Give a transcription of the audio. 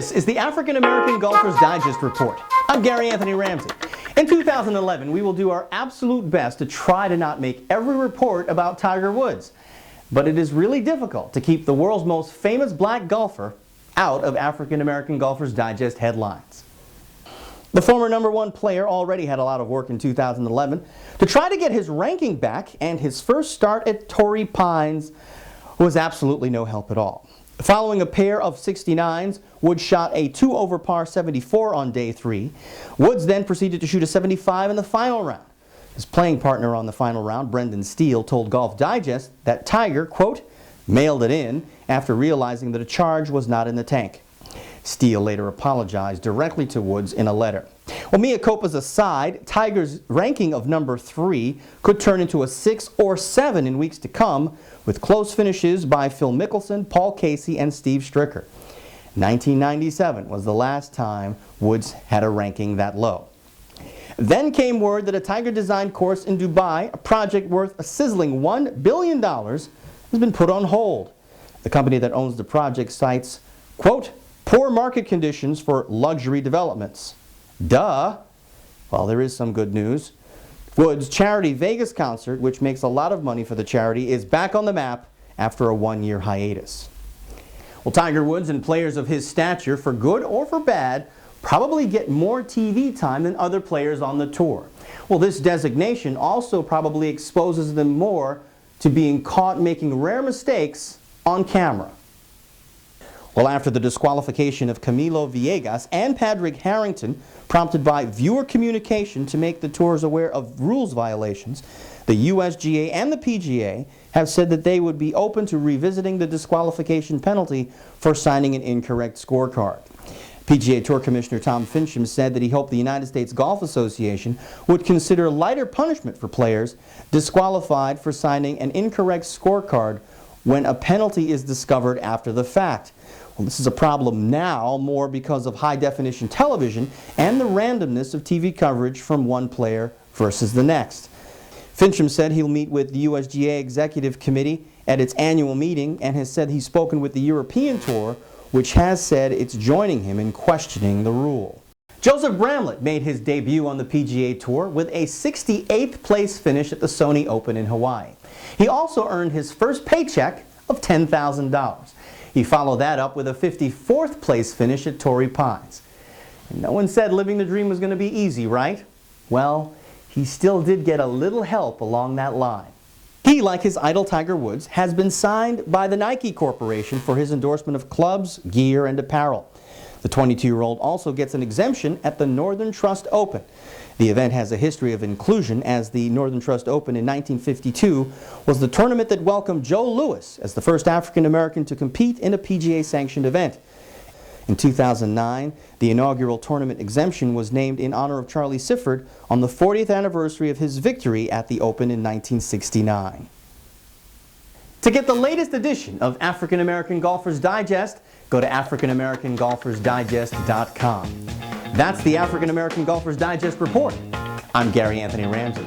This is the African American Golfers Digest Report. I'm Gary Anthony Ramsey. In 2011, we will do our absolute best to try to not make every report about Tiger Woods. But it is really difficult to keep the world's most famous black golfer out of African American Golfers Digest headlines. The former #1 player already had a lot of work in 2011 to try to get his ranking back, and his first start at Torrey Pines was absolutely no help at all. Following a pair of 69s, Woods shot a 2-over par 74 on day 3. Woods then proceeded to shoot a 75 in the final round. His playing partner on the final round, Brendan Steele, told Golf Digest that Tiger, quote, mailed it in after realizing that a charge was not in the tank. Steele later apologized directly to Woods in a letter. Well, mea culpas aside, Tiger's ranking of #3 could turn into a 6 or 7 in weeks to come, with close finishes by Phil Mickelson, Paul Casey, and Steve Stricker. 1997 was the last time Woods had a ranking that low. Then came word that a Tiger-designed course in Dubai, a project worth a sizzling $1 billion, has been put on hold. The company that owns the project cites, quote, poor market conditions for luxury developments. Duh! Well, there is some good news. Woods' charity Vegas concert, which makes a lot of money for the charity, is back on the map after a 1-year hiatus. Well, Tiger Woods and players of his stature, for good or for bad, probably get more TV time than other players on the tour. Well, this designation also probably exposes them more to being caught making rare mistakes on camera. Well, after the disqualification of Camilo Villegas and Padraig Harrington, prompted by viewer communication to make the tours aware of rules violations, the USGA and the PGA have said that they would be open to revisiting the disqualification penalty for signing an incorrect scorecard. PGA Tour Commissioner Tom Finchem said that he hoped the United States Golf Association would consider lighter punishment for players disqualified for signing an incorrect scorecard when a penalty is discovered after the fact. Well, this is a problem now more because of high-definition television and the randomness of TV coverage from one player versus the next. Finchem said he'll meet with the USGA Executive Committee at its annual meeting and has said he's spoken with the European Tour, which has said it's joining him in questioning the rule. Joseph Bramlett made his debut on the PGA Tour with a 68th place finish at the Sony Open in Hawaii. He also earned his first paycheck of $10,000. He followed that up with a 54th place finish at Torrey Pines. And no one said living the dream was going to be easy, right? Well, he still did get a little help along that line. He, like his idol Tiger Woods, has been signed by the Nike Corporation for his endorsement of clubs, gear, and apparel. The 22-year-old also gets an exemption at the Northern Trust Open. The event has a history of inclusion, as the Northern Trust Open in 1952 was the tournament that welcomed Joe Louis as the first African-American to compete in a PGA-sanctioned event. In 2009, the inaugural tournament exemption was named in honor of Charlie Sifford on the 40th anniversary of his victory at the Open in 1969. To get the latest edition of African American Golfers Digest, go to AfricanAmericanGolfersDigest.com. That's the African American Golfers Digest Report. I'm Gary Anthony Ramsey.